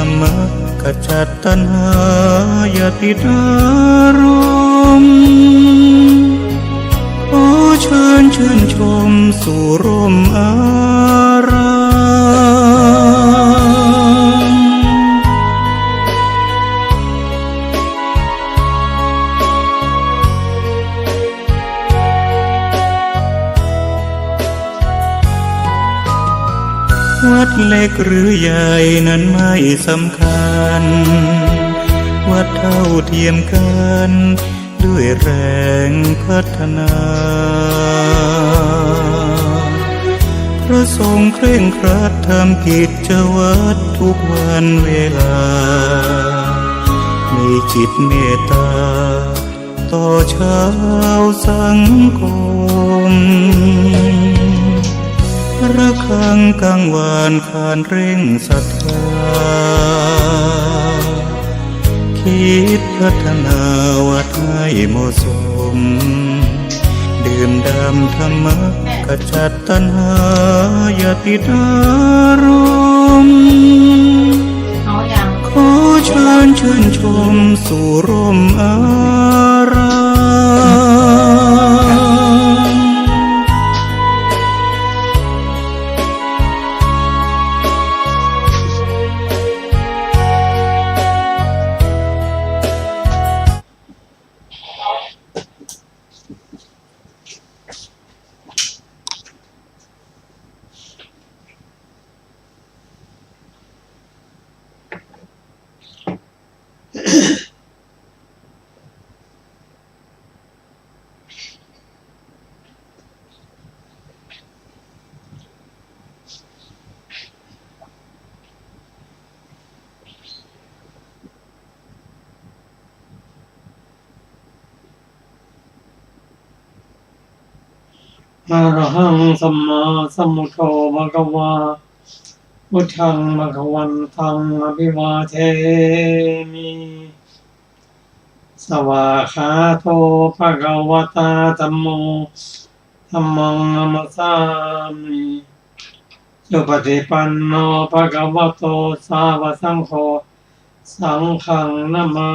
รรมะขจัดตัณหายาติดอารมณ์ขอเชิญชื่นชมสู่ร่มอารามวัดเล็กหรือใหญ่นั้นไม่สำคัญวัดเท่าเทียมกันด้วยแรงพัฒนาพระทรงเคร่งครัดทำกิจวัตรทุกวันเวลามีจิตเมตตาต่อชาวสังคมระฆังกังวานขานเร่งศรัทธาคิดพัฒนาวัดให้เหมาะสมดื่มด่ำธรรมะขจัดตัณหายาติดอารมณ์ขอเชิญชื่นชมสู่ร่มอารามอะระหังสัมมาสัมพุทโธภะคะวาพุทธังภะคะวันตังอภิวาเทมิสวากขาโตภะคะวะตาธัมโมธัมมังนัมสสามิสุปฏิปันโนภะคะวะโตสาวกสังโฆสังฆังนะมา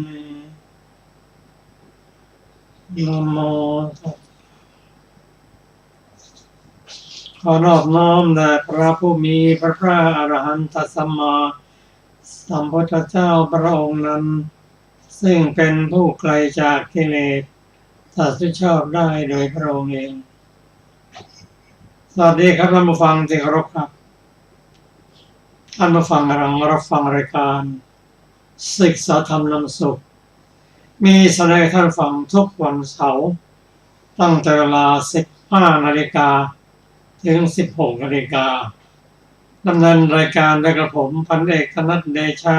มินะโมตัสสะขอนอบน้อมแด่พระผู้มีพระภาคอรหันตสัมมาสัมพุทธเจ้าพระองค์นั้นซึ่งเป็นผู้ไกลจากกิเลสตรัสรู้ชอบได้โดยพระองค์เองสวัสดีครับท่านผู้ฟังที่เคารพครับท่านผู้ฟังกำลังรับฟังรายการศึกษาธรรมนำสุขมีแสดงท่านฟังทุกวันเสาร์ตั้งแต่เวลา 15 นาฬิกาถึง 16 นาฬิกาดำเนินรายการโดยกระผมพันเอกธนัทเดชะ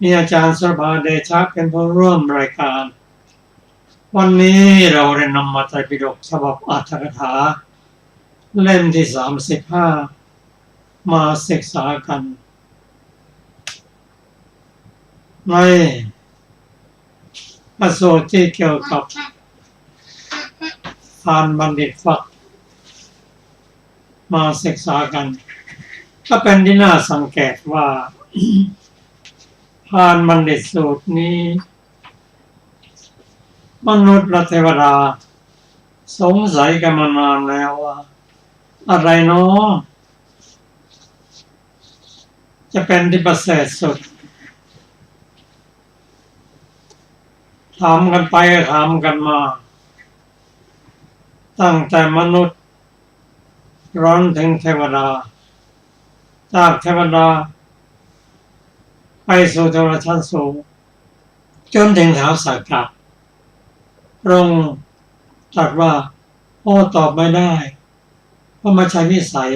มีอาจารย์สภาเดชะเป็นผู้ร่วมรายการวันนี้เราได้นำมาไตรปิฎกฉบับอรรถกถาเล่มที่ 35 มาศึกษากันในพระสูตรที่เกี่ยวกับทานบัณฑิตฝักมาศึกษากันก็เป็นที่น่าสังเกตว่าทานบัณฑิตสูตรนี้มนุษย์และเทวดาสงสัยกันมานานแล้วว่าอะไรเนาะจะเป็นที่ประเสริฐสุดถามกันไปถามกันมาตั้งแต่มนุษย์ร้อนถึงเทวดาจากเทวดาไปสู่เทวดาชั้นสูงจนถึงท้าวสักกะพระองค์ตรัสว่าโอ้ตอบไม่ได้เพราะไม่ใช่วิสัย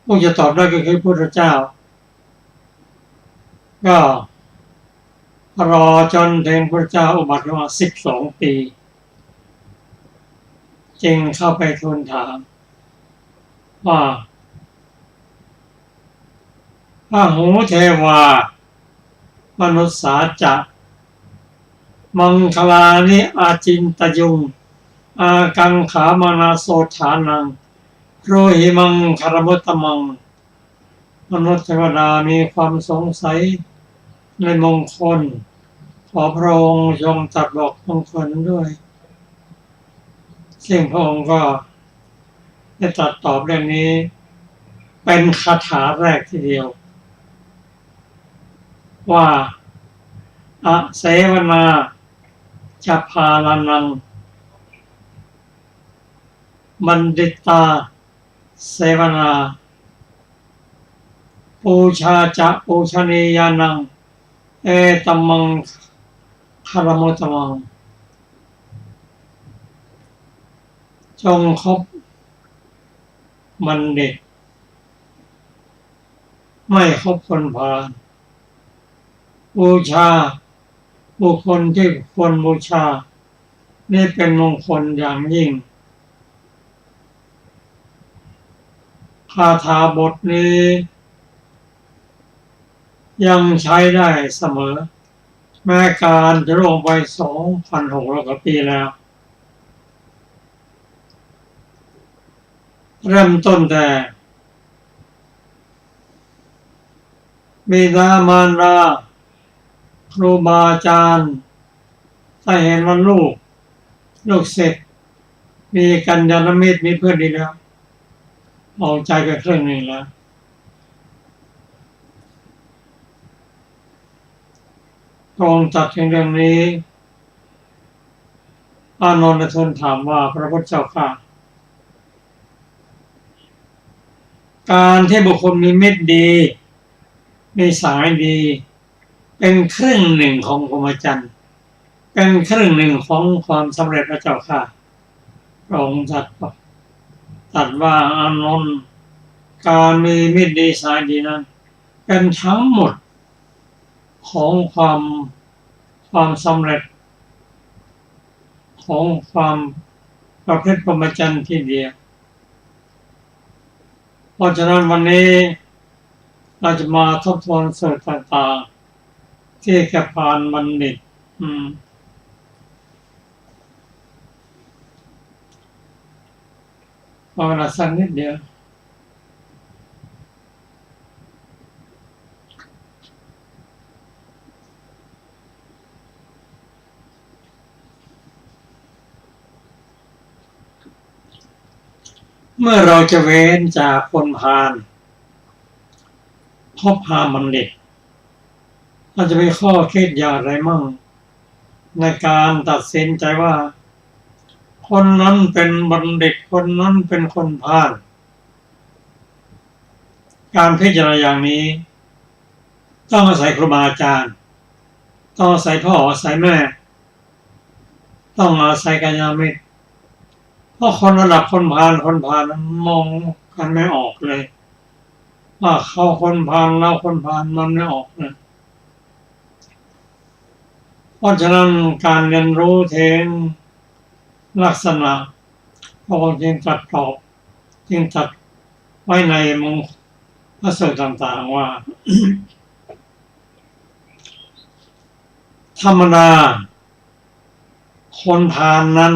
ผู้จะตอบได้ก็คือพระพุทธเจ้าก็รอจนถึงพระเจ้าอุบัติมา12 ปีจึงเข้าไปทูลถามว่าพระหูเทวามนุษสาจะมังคลานิอาจินตยุงอากังขามนาโสฐานังโรหิมังคารมุตตมัง มนุษย์เทวดามีความสงสัยในมงคลขอพระองค์ทรงตรัสบอกมงคลด้วยซึ่งพระองค์ก็ได้ตรัสตอบเรื่องนี้เป็นคาถาแรกทีเดียวว่าอะเสวนาจะพาลานังบัณฑิตาเสวนาปูชาจะปูชนียานังเอตัมมังคารมุตตมังจงคบบัณฑิตไม่คบคนพาลบูชาบุคคลที่ควรบูชานี่เป็นมงคลอย่างยิ่งคาถาบทนี้ยังใช้ได้เสมอแม้การจะล่วงไป 2,600 กว่าปีแล้วเริ่มต้นแต่บิดามารดาครูบาอาจารย์ถ้าเห็นว่าลูกศิษย์มีกัลยาณมิตรมีเพื่อนดีแล้วเอาใจไปครึ่งหนึ่งแล้วตรงตัดถึงเรื่องนี้อานนท์ทูลถามว่าพระพุทธเจ้าข้าการที่บุคคลมีมิตรดีมีสายดีเป็นครึ่งหนึ่งของพรหมจรรย์เป็นครึ่งหนึ่งของความสำเร็จพระเจ้าค่ะพระองค์ตรัสว่าอานนท์การมีมิตรดีสายดีนั้นเป็นทั้งหมดของความสำเร็จของความประพฤติพรหมจรรย์ที่เดียวเพราะฉะนั้นวันนี้เราจะมาทบทวนสูตรต่างๆที่กระพานบัณฑิตขอเวลาสักนิดเดียวเมื่อเราจะเว้นจากคนพาลคบหาบัณฑิตเราจะมีข้อคิดอย่างไรมั่งในการตัดสินใจว่าคนนั้นเป็นบัณฑิตคนนั้นเป็นคนพาลการพิจารณาอย่างนี้ต้องอาศัยครูบาอาจารย์ต้องอาศัยพ่ออาศัยแม่ต้องอาศัยกัลยาณมิตรเพราะคนระดับคนพาลนั้นมองกันไม่ออกเลยว่าเขาคนพาลเราคนพาลมันไม่ออกเลยเพราะฉะนั้นการเรียนรู้ถึงลักษณะพระองค์จึงตรัสตอบจึงตรัสไว้ในมงคลพระสูตรต่างๆว่า ธรรมดาคนพาลนั้น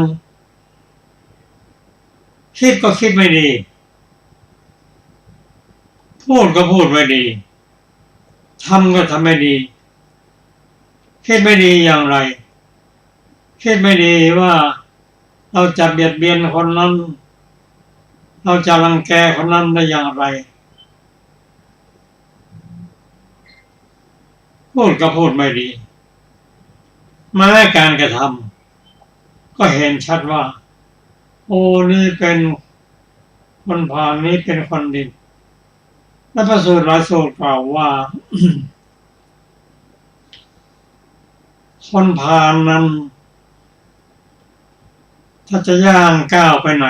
คิดก็คิดไม่ดีพูดก็พูดไม่ดีทำก็ทำไม่ดีคิดไม่ดีอย่างไรคิดไม่ดีว่าเราจะเบียดเบียนคนนั้นเราจะรังแกคนนั้นได้อย่างไรพูดก็พูดไม่ดีแม้การกระทำก็เห็นชัดว่าโอ้นี่เป็นคนพาลนี้เป็นคนดีและพระสูตรหลายสูตรกล่าวว่า คนพาลนั้นถ้าจะย่างก้าวไปไหน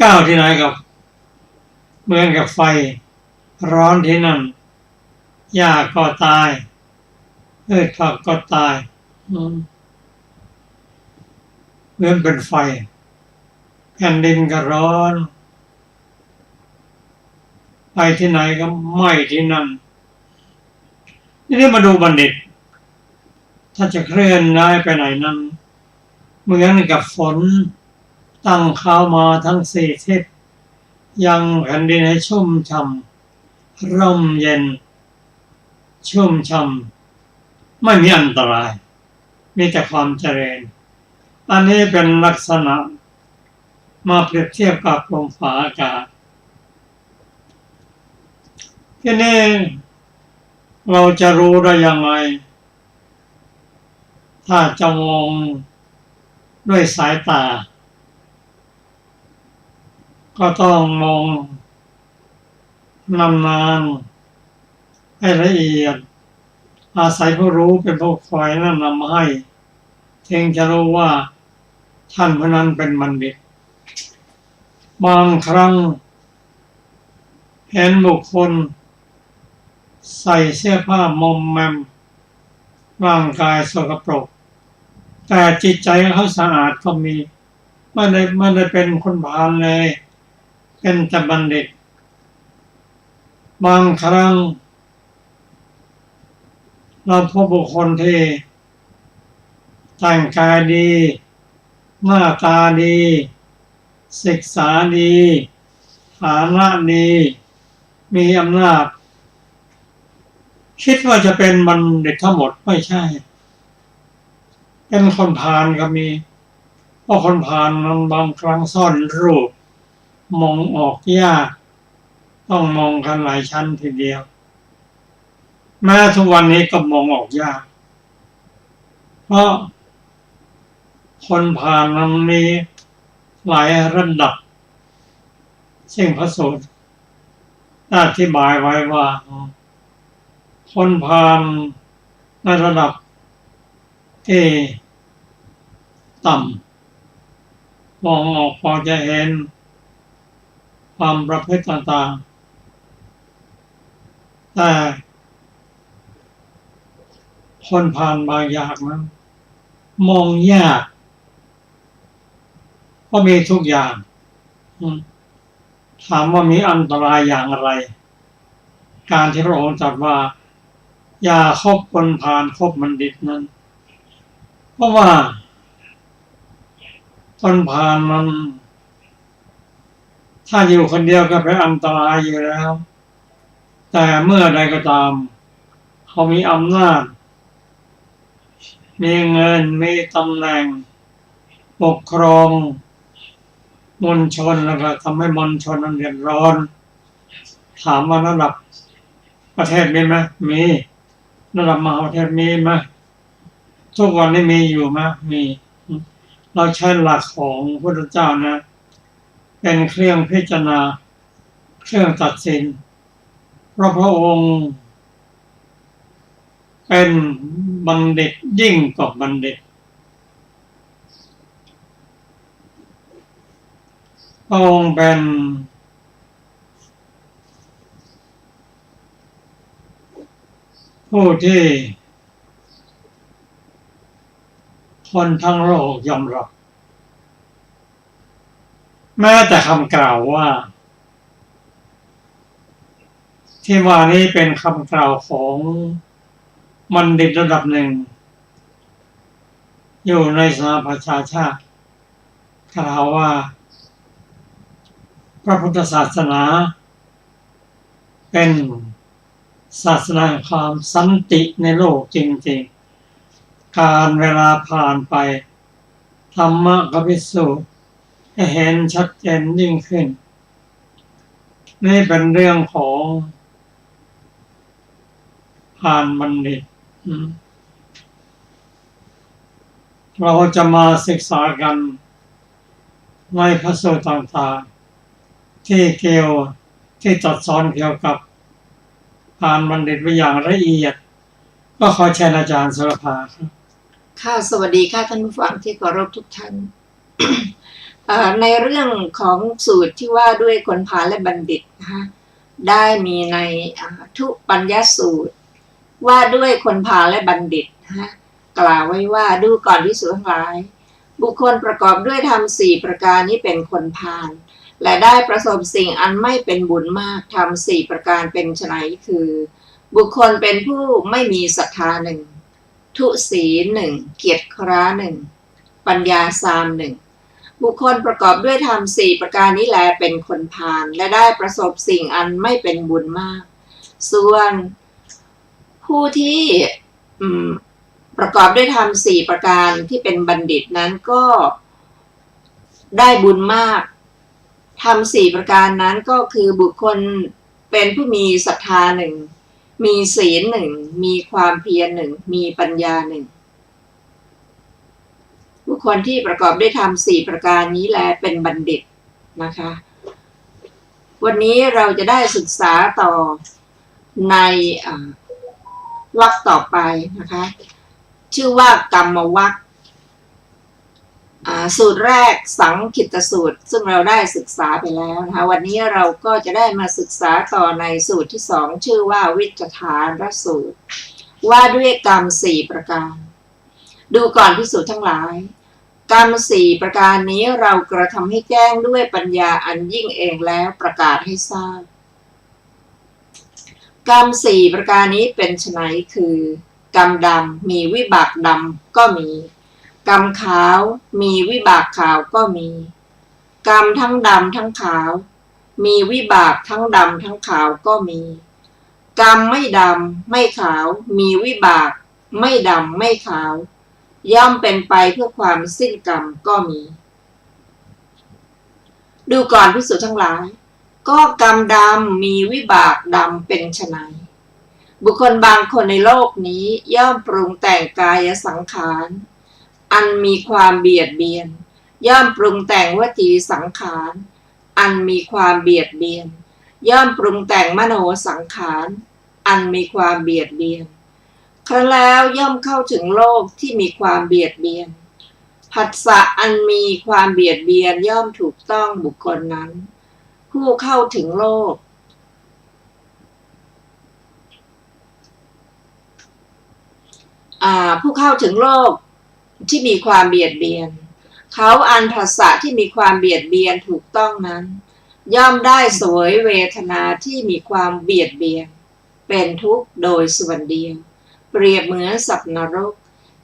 ก้าวที่ไหนกับเหมือนกับไฟร้อนที่นั่นหญ้าก็ตายผักก็ตายเหมือนเป็นไฟแผ่นดินก็ร้อนไปที่ไหนก็ไหม้ที่นั่นนี่มาดูบัณฑิตถ้าจะเคลื่อนย้ายไปไหนนั้นเหมือนกับฝนตั้งเข้ามาทั้ง4 ทิศ ยังแผ่นดินให้ชุ่มช่ำร่มเย็นชุ่มช่ำไม่มีอันตรายมีแต่ความเจริญอันนี้เป็นลักษณะมาเปรียบเทียบกับลมฟ้าอากาศทีนี้เราจะรู้ได้ยังไงถ้าจะมองด้วยสายตาก็ต้องมองนานๆให้ละเอียดอาศัยผู้รู้เป็นผู้คอยแนะนำมาให้ถึงจะรู้ว่าท่านผู้นั้นเป็นบัณฑิตบางครั้งเห็นบุคคลใส่เสื้อผ้ามอมแมมร่างกายสกปรกแต่จิตใจเขาสะอาดก็มีไม่ได้เป็นคนพาลเลยเป็นแต่บัณฑิตบางครั้งเราพบบุคคลที่แต่งกายดีหน้าตาดีศึกษาดีฐานะดีมีอำนาจคิดว่าจะเป็นบัณฑิตทั้งหมดไม่ใช่เป็นคนพาลก็มีเพราะคนพาลนั้นบางครั้งซ่อนรูปมองออกยากต้องมองกันหลายชั้นทีเดียวแม้ทุกวันนี้ก็มองออกยากเพราะคนพาลนั้นมีหลายระดับซึ่งพระสูตรอธิบายไว้ว่าคนพาลในระดับที่ต่ำมองออกพอจะเห็นความประพฤติต่างๆแต่คนพาลบางอย่างนั้นมองยากเพราะมีทุกอย่างถามว่ามีอันตรายอย่างไรการที่พระองค์ตรัสว่าอย่าคบคนพาลคบบัณฑิตนั้นเพราะว่าคนพาลนั้นถ้าอยู่คนเดียวก็เป็นอันตรายอยู่แล้วแต่เมื่อใดก็ตามเขามีอำนาจมีเงินมีตำแหน่งปกครองมวลชนแล้วก็ทำให้มวลชนนั้นเดือดร้อนถามว่าระดับประเทศมีไหมมีระดับมหาประเทศมีไหมทุกวันนี้มีอยู่ไหมมีเราใช้หลักของพระพุทธเจ้านะเป็นเครื่องพิจารณาเครื่องตัดสินเพราะพระองค์เป็นบัณฑิตยิ่งกว่าบัณฑิตพระองค์เป็นผู้ที่คนทั้งโลกยอมรับแม้แต่คำกล่าวว่าที่ว่านี้เป็นคำกล่าวของบัณฑิตระดับหนึ่งอยู่ในสหประชาชาติกล่าวว่าพระพุทธศาสนาเป็นศาสนาแห่งความสันติในโลกจริงๆการเวลาผ่านไปธรรมะก็พิสูจน์ให้เห็นชัดเจนยิ่งขึ้นนี่เป็นเรื่องของพาลบัณฑิตเราจะมาศึกษากันในพระสูตรต่างๆที่ตรัสสอนเกี่ยวกับพาลบัณฑิตไว้อย่างละเอียดก็ขอเชิญอาจารย์สุรภาครับค่ะสวัสดีค่ะท่านผู้ฟังที่เคารพทุกท่าน ในเรื่องของสูตรที่ว่าด้วยคนพาลและบัณฑิตนะคะได้มีในทุปัญญสูตรว่าด้วยคนพาลและบัณฑิตนะคะกล่าวไว้ว่าดูก่อนภิกษุทั้งหลายบุคคลประกอบด้วยธรรม4ประการนี้เป็นคนพาลและได้ประสบสิ่งอันไม่เป็นบุญมากธรรม4ประการเป็นไฉนคือบุคคลเป็นผู้ไม่มีศรัทธาหนึ่งทุศีลหนึ่งเกียรติคร้าหนึ่งปัญญาสามหนึ่ง บุคคลประกอบด้วยธรรมสี่ประการนี้แลเป็นคนพาลและได้ประสบสิ่งอันไม่เป็นบุญมากส่วนผู้ที่ประกอบด้วยธรรมสี่ประการที่เป็นบัณฑิตนั้นก็ได้บุญมากธรรมสี่ประการนั้นก็คือบุคคลเป็นผู้มีศรัทธาหนึ่งมีศีลหนึ่งมีความเพียรหนึ่งมีปัญญาหนึ่งบุคคลที่ประกอบด้วยธรรมสี่ประการนี้แลเป็นบัณฑิตนะคะวันนี้เราจะได้ศึกษาต่อในวรรคต่อไปนะคะชื่อว่ากรรมวรรคสูตรแรกสังคิตสูตรซึ่งเราได้ศึกษาไปแล้วนะคะวันนี้เราก็จะได้มาศึกษาต่อในสูตรที่สองชื่อว่าวิจฐานสูตรว่าด้วยกรรมสี่ประการดูก่อนภิกษุทั้งหลายกรรมสี่ประการนี้เรากระทำให้แจ้งด้วยปัญญาอันยิ่งเองแล้วประกาศให้ทราบกรรมสี่ประการนี้เป็นไฉนคือกรรมดำมีวิบากดำก็มีกรรมขาวมีวิบากขาวก็มีกรรมทั้งดำทั้งขาวมีวิบากทั้งดำทั้งขาวก็มีกรรมไม่ดำไม่ขาวมีวิบากไม่ดำไม่ขาวย่อมเป็นไปเพื่อความสิ้นกรรมก็มีดูก่อนภิกษุทั้งหลายก็กรรมดำมีวิบากดำเป็นไฉนบุคคลบางคนในโลกนี้ย่อมปรุงแต่งกายสังขารอันมีความเบียดเบียนย่อมปรุงแต่งวจีสังขารอันมีความเบียดเบียนย่อมปรุงแต่งมโนสังขารอันมีความเบียดเบียนครั้นแล้วย่อมเข้าถึงโลกที่มีความเบียดเบียนผัสสะอันมีความเบียดเบียนย่อมถูกต้องบุคคลนั้นผู้เข้าถึงโลกผู้เข้าถึงโลกที่มีความเบียดเบียนเขาอันผัสสะที่มีความเบียดเบียนถูกต้องนั้นย่อมได้เสวยเวทนาที่มีความเบียดเบียนเป็นทุกข์โดยส่วนเดียวเปรียบเหมือนสัตว์นรก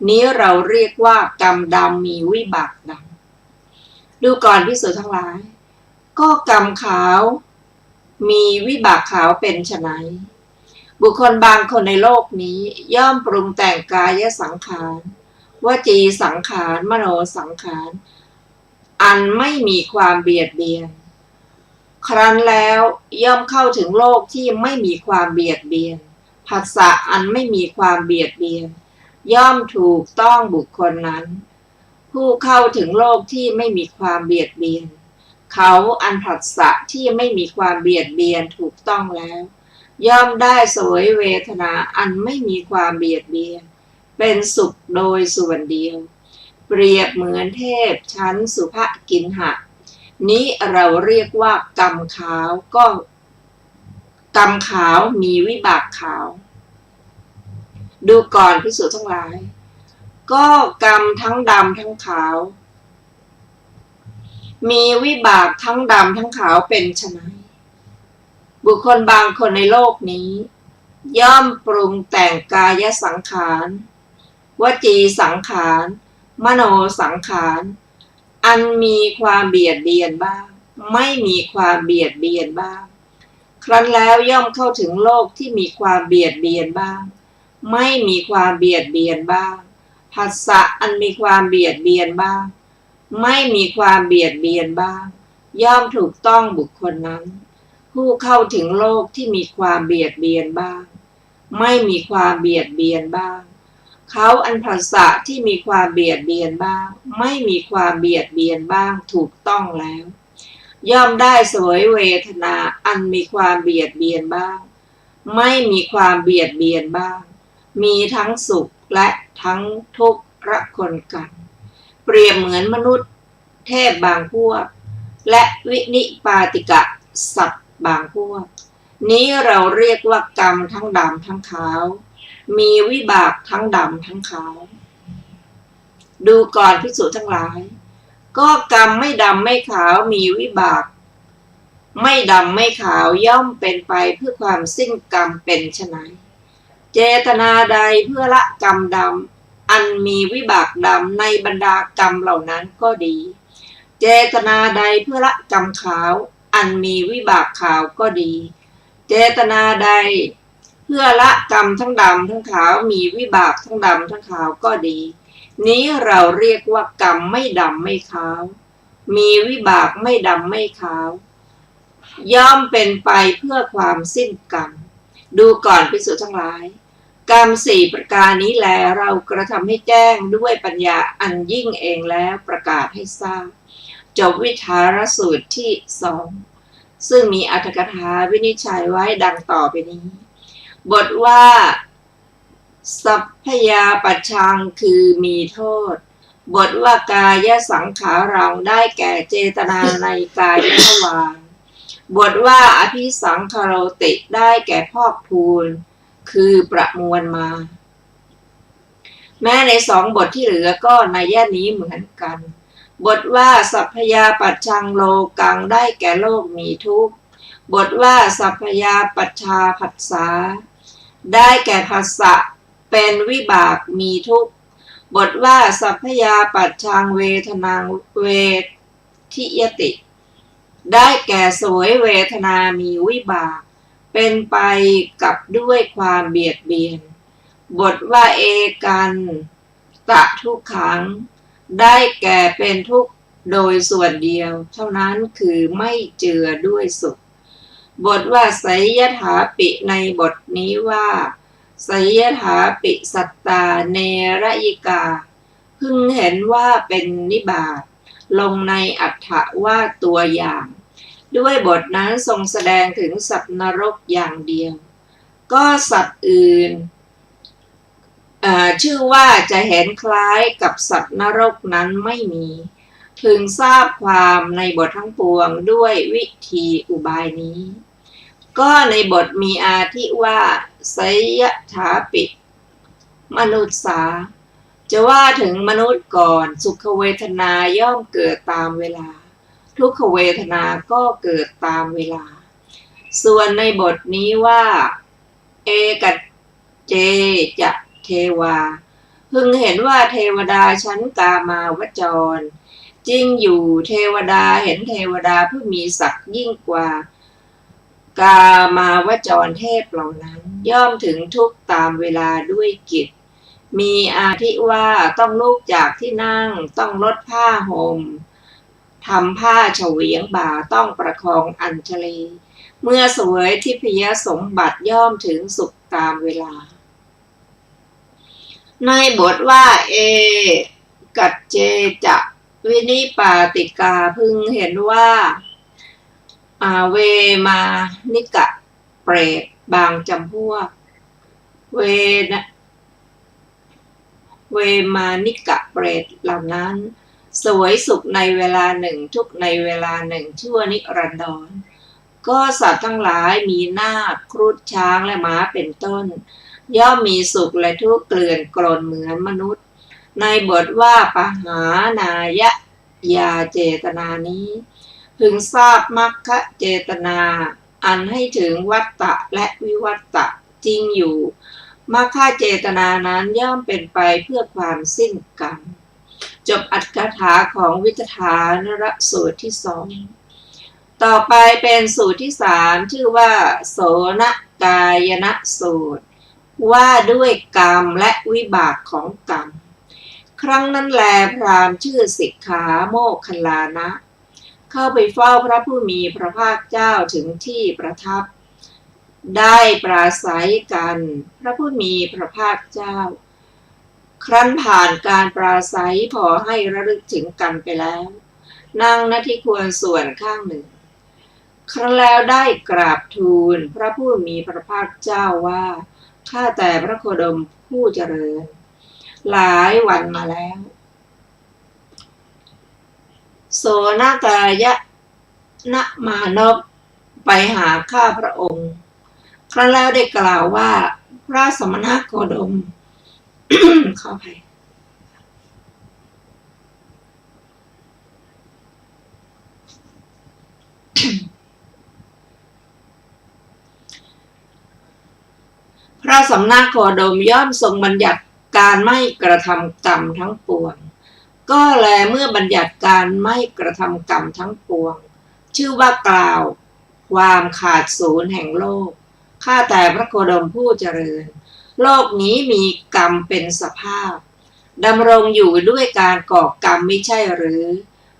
นี้เราเรียกว่ากรรมดำมีวิบากดำดูก่อนภิกษุทั้งหลายก็กรรมขาวมีวิบากขาวเป็นไฉนบุคคลบางคนในโลกนี้ย่อมปรุงแต่งกายสังขารวจีสังขารมโนสังขารอันไม่มีความเบียดเบียนครั้นแล้วย่อมเข้าถึงโลกที่ไม่มีความเบียดเบียนผัสสะอันไม่มีความเบียดเบียนย่อมถูกต้องบุคคลนั้นผู้เข้าถึงโลกที่ไม่มีความเบียดเบียนเขาอันผัสสะที่ไม่มีความเบียดเบียนถูกต้องแล้วย่อมได้เสวยเวทนาอันไม่มีความเบียดเบียนเป็นสุขโดยส่วนเดียวเปรียบเหมือนเทพชั้นสุภกินหะนี้เราเรียกว่ากรรมขาวก็กรรมขาวมีวิบากขาวดูก่อนภิกษุทั้งหลายก็กรรมทั้งดำทั้งขาวมีวิบากทั้งดำทั้งขาวเป็นไฉนบุคคลบางคนในโลกนี้ย่อมปรุงแต่งกายสังขารวจีสังขารมโนสังขารอันมีความเบียดเบียนบ้างไม่มีความเบียดเบียนบ้างครั้นแล้วย่อมเข้าถึงโลกที่มีความเบียดเบียนบ้างไม่มีความเบียดเบียนบ้างผัสสะอันมีความเบียดเบียนบ้างไม่มีความเบียดเบียนบ้างย่อมถูกต้องบุคคลนั้นผู้เข้าถึงโลกที่มีความเบียดเบียนบ้างไม่มีความเบียดเบียนบ้างเขาอันผัสสะที่มีความเบียดเบียนบ้างไม่มีความเบียดเบียนบ้างถูกต้องแล้วย่อมได้เสวยเวทนาอันมีความเบียดเบียนบ้างไม่มีความเบียดเบียนบ้างมีทั้งสุขและทั้งทุกข์ระคนกันเปรียบเหมือนมนุษย์เทพบางพวกและวินิปาติกะสัตว์บางพวกนี้เราเรียกว่ากรรมทั้งดำทั้งขาวมีวิบากทั้งดำทั้งขาวดูก่อนภิกษุทั้งหลายก็กรรมไม่ดำไม่ขาวมีวิบากไม่ดำไม่ขาวย่อมเป็นไปเพื่อความสิ้นกรรมเป็นไฉนเจตนาใดเพื่อละกรรมดำอันมีวิบากดำในบรรดากรรมเหล่านั้นก็ดีเจ เจตนาใดเพื่อละกรรมขาวอันมีวิบากขาวก็ดีเจตนาใดเพื่อละกรรมทั้งดำทั้งขาวมีวิบากทั้งดำทั้งขาวก็ดีนี้เราเรียกว่ากรรมไม่ดำไม่ขาวมีวิบากไม่ดำไม่ขาวย่อมเป็นไปเพื่อความสิ้นกรรมดูก่อนภิกษุทั้งหลายกรรม4ประการนี้แลเรากระทำให้แจ้งด้วยปัญญาอันยิ่งเองแล้วประกาศให้ทราบจบวิทารสูตรที่2ซึ่งมีอรรถกถาวินิจฉัยไว้ดังต่อไปนี้บทว่าสัพพยาปัชชังคือมีโทษบทว่ากายสังขารังได้แก่เจตนาในกายทวารบทว่าอภิสังขโรติได้แก่พอกพูนคือประมวลมาแม้ใน2บทที่เหลือก็นัยยะนี้เหมือนกันบทว่าสัพพยาปัชชังโลกังได้แก่โลกมีทุกข์บทว่าสัพพยาปัชชาผัสสะได้แก่ผัสสะเป็นวิบากมีทุกข์บทว่าสัพพยาปัชชังเวทนาเวทิยติได้แก่สวยเวทนามีวิบากเป็นไปกับด้วยความเบียดเบียนบทว่าเอกันตะทุกขังได้แก่เป็นทุกข์โดยส่วนเดียวเท่านั้นคือไม่เจือด้วยสุขบทว่าไสยถาปิในบทนี้ว่าไสยถาปิสัตตาเนรยิกาพึงเห็นว่าเป็นนิบาตลงในอัฏฐว่าตัวอย่างด้วยบทนั้นทรงแสดงถึงสัตว์นรกอย่างเดียวก็สัตว์อื่นชื่อว่าจะเห็นคล้ายกับสัตว์นรกนั้นไม่มีพึงทราบความในบททั้งปวงด้วยวิธีอุบายนี้ก็ในบทมีอาทิว่าไสยถาปิมนุษสาจะว่าถึงมนุษย์ก่อนสุขเวทนาย่อมเกิดตามเวลาทุกขเวทนาก็เกิดตามเวลาส่วนในบทนี้ว่าเอกัจเจจะเทวาพึงเห็นว่าเทวดาชั้นกามาวจรจริงอยู่เทวดาเห็นเทวดาผู้มีศักดิ์ยิ่งกว่ากามาวจรเทพเหล่านั้นย่อมถึงทุกข์ตามเวลาด้วยกิจมีอาทิว่าต้องลุกจากที่นั่งต้องลดผ้าห่มทำผ้าเฉวียงบ่าต้องประคองอัญชลีเมื่อเสวยทิพยสมบัติย่อมถึงสุขตามเวลาในบทว่าเอกัจเจจะวินิปาติกาพึงเห็นว่าเวมานิกะเปรตบางจำพวกเวมานิกะเปรตเหล่านั้นสวยสุขในเวลาหนึ่งทุกในเวลาหนึ่งชั่วนิรันดรก็สัตว์ทั้งหลายมีนาคครุฑช้างและม้าเป็นต้นย่อมมีสุขและทุกข์เกลื่อนกลนเหมือนมนุษย์ในบทว่าปหานายะยาเจตนานี้พึงทราบมรรคเจตนาอันให้ถึงวัตตะและวิวัตตะจริงอยู่มรรคเจตนานั้นย่อมเป็นไปเพื่อความสิ้นกรรมจบอรรถกถาของวิทธานรสูตรที่2ต่อไปเป็นสูตรที่3ชื่อว่าโสนกายนสูตรว่าด้วยกรรมและวิบากของกรรมครั้งนั้นแลพราหมณ์ชื่อสิกขาโมคคัลลานะเข้าไปเฝ้าพระผู้มีพระภาคเจ้าถึงที่ประทับได้ปราศัยกันพระผู้มีพระภาคเจ้าครั้นผ่านการปราศัยพอให้ระลึกถึงกันไปแล้วนั่งณที่ควรส่วนข้างหนึ่งครั้นแล้วได้กราบทูลพระผู้มีพระภาคเจ้าว่าข้าแต่พระโคดมผู้เจริญหลายวันมาแล้วโสนกายะนะมานพไปหาข้าพระองค์ครั้นแล้วได้กล่าวว่าพระสมณโคดม ขออภัยพระสมณโคดมย่อมทรงบัญญัติการไม่กระทำกรรมทั้งปวง ก็แลเมื่อบัญญัติการไม่กระทำกรรมทั้งปวงชื่อว่ากล่าวความขาดศูนย์แห่งโลกข้าแต่พระโคดมผู้เจริญโลกนี้มีกรรมเป็นสภาพดำรงอยู่ด้วยการก่อกรรมไม่ใช่หรือ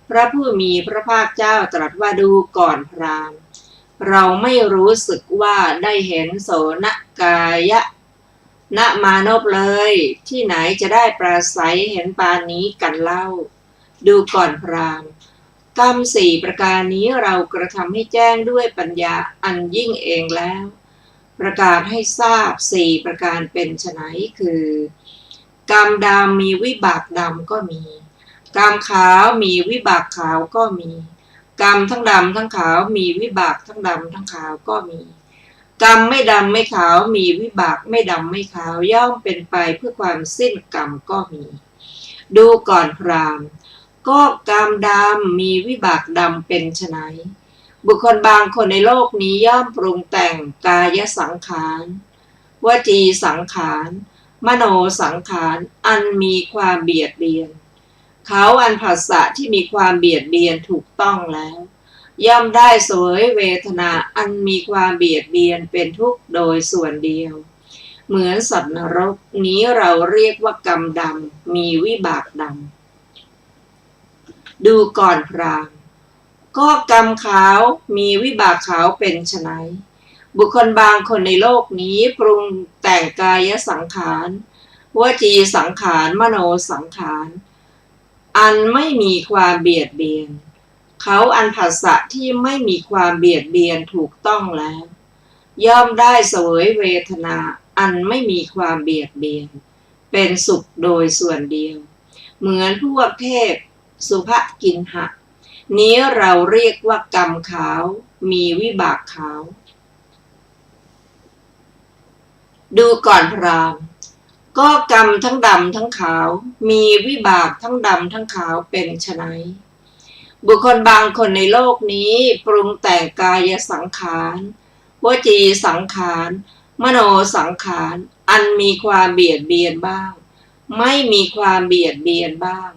พระผู้มีพระภาคเจ้าตรัสว่าดูก่อนพราหมณ์เราไม่รู้สึกว่าได้เห็นโสนกายะณมานพเลยที่ไหนจะได้ปราศัยเห็นปานนี้กันเล่าดูก่อนพราหมณ์กรรมสี่ประการนี้เรากระทำให้แจ้งด้วยปัญญาอันยิ่งเองแล้วประกาศให้ทราบสี่ประการเป็นไฉนคือกรรมดำมีวิบากดำก็มีกรรมขาวมีวิบากขาวก็มีกรรมทั้งดำทั้งขาวมีวิบากทั้งดำทั้งขาวก็มีกรรมไม่ดำไม่ขาวมีวิบากไม่ดำไม่ขาวย่อมเป็นไปเพื่อความสิ้นกรรมก็มีดูก่อนพราหมณ์ก็กรรมดำมีวิบากดำเป็นไฉนบุคคลบางคนในโลกนี้ย่อมปรุงแต่งกายสังขารวจีสังขารมโนสังขารอันมีความเบียดเบียนเขาอันผัสสะที่มีความเบียดเบียนถูกต้องแล้วย่อมได้เสวยเวทนาอันมีความเบียดเบียนเป็นทุกข์โดยส่วนเดียวเหมือนสัตว์นรกนี้เราเรียกว่ากรรมดำมีวิบากดำดูก่อนพราหมณ์ก็กรรมขาวมีวิบากขาวเป็นไฉนบุคคลบางคนในโลกนี้ปรุงแต่งกายสังขารวจีสังขารมโนสังขารอันไม่มีความเบียดเบียนเขาอันผัสสะที่ไม่มีความเบียดเบียนถูกต้องแล้วย่อมได้เสวยเวทนาอันไม่มีความเบียดเบียนเป็นสุขโดยส่วนเดียวเหมือนพวกเทพสุภกินหะนี้เราเรียกว่ากรรมขาวมีวิบากขาวดูก่อนพราหมณ์ก็กรรมทั้งดำทั้งขาวมีวิบากทั้งดำทั้งขาวเป็นไฉนบุคคลบางคนในโลกนี้ปรุงแต่งกายสังขารวจีสังขารมโนสังขารอันมีความเบียดเบียนบ้างไม่มีความเบียดเบียนบ้าง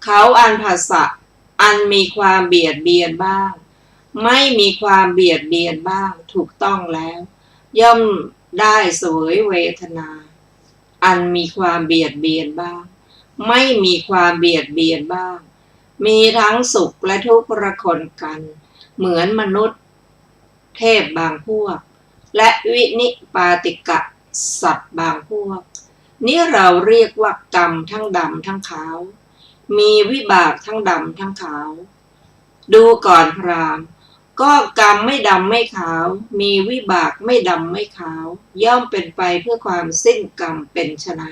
เขาอันผัสสะอันมีความเบียดเบียนบ้างไม่มีความเบียดเบียนบ้างถูกต้องแล้วย่อมได้เสวยเวทนาอันมีความเบียดเบียนบ้างไม่มีความเบียดเบียนบ้างมีทั้งสุขและทุกข์ระคนกันเหมือนมนุษย์เทพบางพวกและวินิปาติกะสัตว์บางพวกนี้เราเรียกว่ากรรมทั้งดำทั้งขาวมีวิบากทั้งดำทั้งขาวดูก่อนพราหมณ์ก็กรรมไม่ดำไม่ขาวมีวิบากไม่ดำไม่ขาวย่อมเป็นไปเพื่อความสิ้นกรรมเป็นไฉน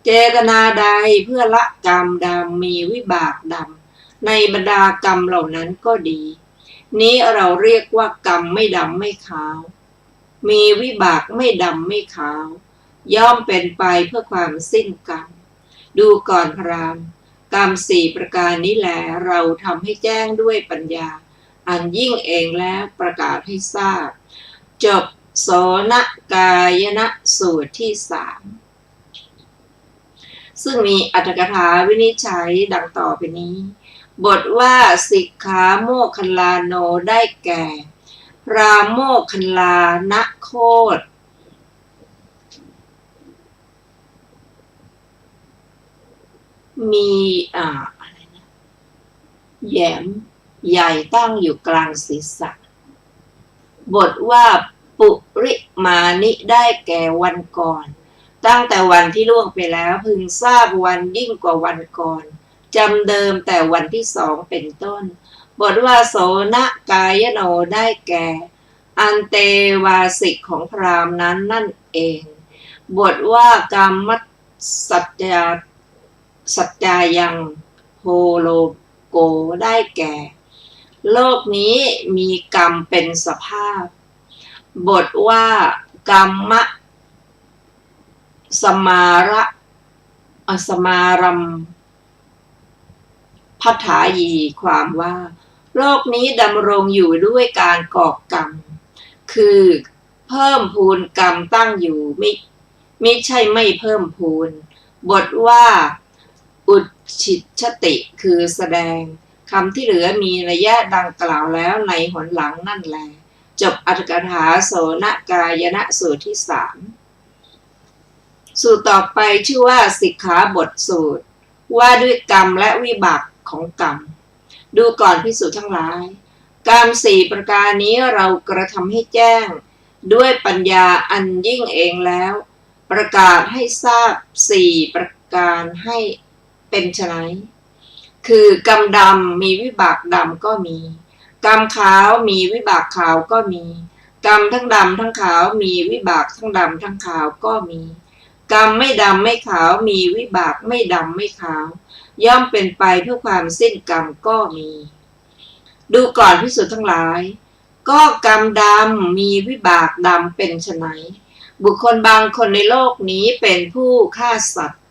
เจตนาใดเพื่อละกรรมดำมีวิบากดำในบรรดากรรมเหล่านั้นก็ดีนี้เราเรียกว่ากรรมไม่ดำไม่ขาวมีวิบากไม่ดำไม่ขาวย่อมเป็นไปเพื่อความสิ้นกรรมดูก่อนพราหมณ์กรรมสี่ประการนี้แหละเราทำให้แจ้งด้วยปัญญาอันยิ่งเองแล้วประกาศให้ทราบจบโสนกายนสูตรที่3ซึ่งมีอรรถกถาวินิจฉัยดังต่อไปนี้บทว่าสิกขาโมคคัลลาโนได้แก่พราโมคคัลลานโคตมีอะไรนะแหยมใหญ่ตั้งอยู่กลางศีรษะบทว่าปุริมานิได้แก่วันก่อนตั้งแต่วันที่ล่วงไปแล้วพึงทราบวันยิ่งกว่าวันก่อนจำเดิมแต่วันที่2เป็นต้นบทว่าโสนกายโนได้แก่อันเตวาสิกของพราหมณ์นั้นนั่นเองบทว่ากรรมสัจจายังโฮโลโกได้แก่โลกนี้มีกรรมเป็นสภาพบทว่ากรรมสมารัมพัฏฐายีความว่าโลกนี้ดำรงอยู่ด้วยการก่อกรรมคือเพิ่มพูนกรรมตั้งอยู่มิใช่ไม่เพิ่มพูนบทว่าอุ ฉิดชติคือแสดงคำที่เหลือมีนัยยะดังกล่าวแล้วในหนหลังนั่นแลจบอรรถกถาโสนกายณสูตรที่3สูตรต่อไปชื่อว่าสิกขาบทสูตรว่าด้วยกรรมและวิบากของกรรมดูก่อนภิกษุทั้งหลายกรรม4ประการนี้เรากระทำให้แจ้งด้วยปัญญาอันยิ่งเองแล้วประกาศให้ทราบ4ประการให้เป็นไฉนคือกรรมดำมีวิบากดำก็มีกรรมขาวมีวิบากขาวก็มีกรรมทั้งดำทั้งขาวมีวิบากทั้งดำทั้งขาวก็มีกรรมไม่ดำไม่ขาวมีวิบากไม่ดำไม่ขาวย่อมเป็นไปเพื่อความสิ้นกรรมก็มีดูก่อนภิกษุทั้งหลายก็กรรมดำมีวิบากดำเป็นไฉนบุคคลบางคนในโลกนี้เป็นผู้ฆ่าสัตว์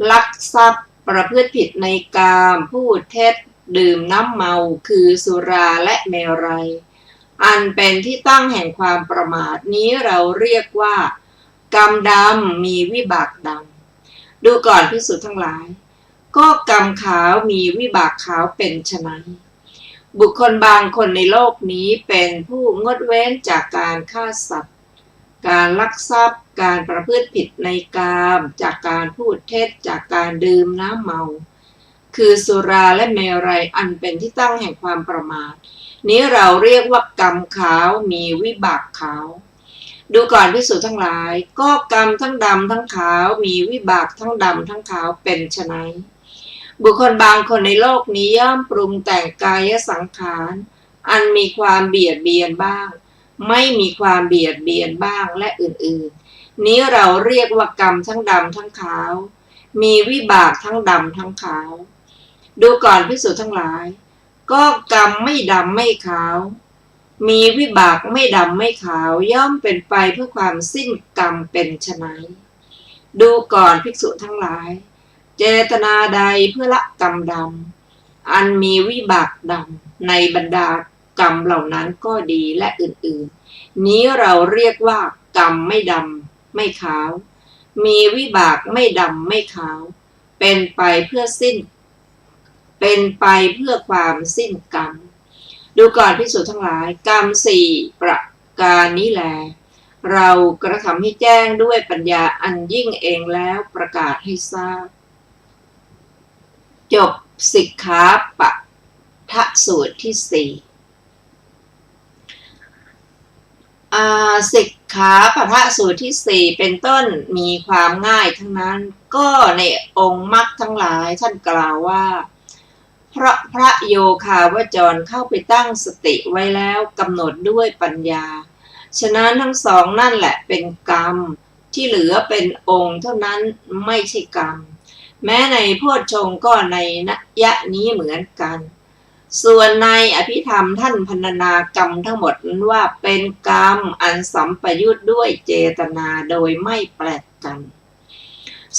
ลักทรัพย์ประพฤติผิดในกามพูดเท็จดื่มน้ำเมาคือสุราและเมรัยอันเป็นที่ตั้งแห่งความประมาทนี้เราเรียกว่ากรรมดำมีวิบากดำดูก่อนภิกษุทั้งหลายก็กรรมขาวมีวิบากขาวเป็นไฉนบุคคลบางคนในโลกนี้เป็นผู้งดเว้นจากการฆ่าสัตว์การลักทรัพย์การประพฤติผิดในกามจากการพูดเท็จจากการดื่มน้ำเมาคือสุราและเมรัยอันเป็นที่ตั้งแห่งความประมาทนี้เราเรียกว่ากรรมขาวมีวิบากขาวดูก่อนภิกษุทั้งหลายก็กรรมทั้งดำทั้งขาวมีวิบากทั้งดำทั้งขาวเป็นไฉนบุคคลบางคนในโลกนี้ย่อมปรุงแต่งกายสังขารอันมีความเบียดเบียนบ้างไม่มีความเบียดเบียนบ้างและอื่นๆนี้เราเรียกว่ากรรมทั้งดำทั้งขาวมีวิบากทั้งดำทั้งขาวดูก่อนภิกษุทั้งหลายก็กรรมไม่ดำไม่ขาวมีวิบากไม่ดำไม่ขาวย่อมเป็นไปเพื่อความสิ้นกรรมเป็นไฉนดูก่อนภิกษุทั้งหลายเจตนาใดเพื่อละกรรมดำอันมีวิบากดำในบรรดากรรมเหล่านั้นก็ดีและอื่นๆนี้เราเรียกว่ากรรมไม่ดำไม่ขาวมีวิบากไม่ดำไม่ขาวเป็นไปเพื่อความสิ้นกรรมดูก่อนภิกษุทั้งหลายกรรม4ประการนี้แลเรากระทำให้แจ้งด้วยปัญญาอันยิ่งเองแล้วประกาศให้ทราบจบสิกขาปะทะสูตรที่4สิกขาปะทะสูตรที่4เป็นต้นมีความง่ายทั้งนั้นก็ในองค์มรรคทั้งหลายท่านกล่าวว่าเพราะพระโยคาวจรเข้าไปตั้งสติไว้แล้วกำหนดด้วยปัญญาฉะนั้นทั้งสองนั่นแหละเป็นกรรมที่เหลือเป็นองค์เท่านั้นไม่ใช่กรรมแม้ในโพชฌงค์ก็ในนัยยะนี้เหมือนกันส่วนในอภิธรรมท่านพรรณนากรรมทั้งหมดนั้นว่าเป็นกรรมอันสัมปยุตด้วยเจตนาโดยไม่แปลกกัน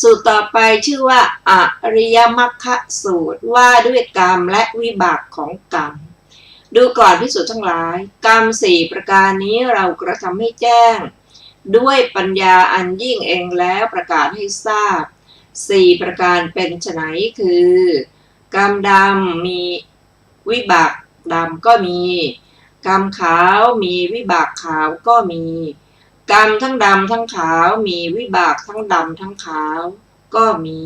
สูตรต่อไปชื่อว่าอริยมรรคสูตรว่าด้วยกรรมและวิบากของกรรมดูก่อนภิกษุทั้งหลายกรรม4ประการนี้เรากระทำให้แจ้งด้วยปัญญาอันยิ่งเองแล้วประกาศให้ทราบ4ประการเป็นไฉนคือกรรมดำมีวิบากดำก็มีกรรมขาวมีวิบากขาวก็มีกรรมทั้งดำทั้งขาวมีวิบากทั้งดำทั้งขาวก็มี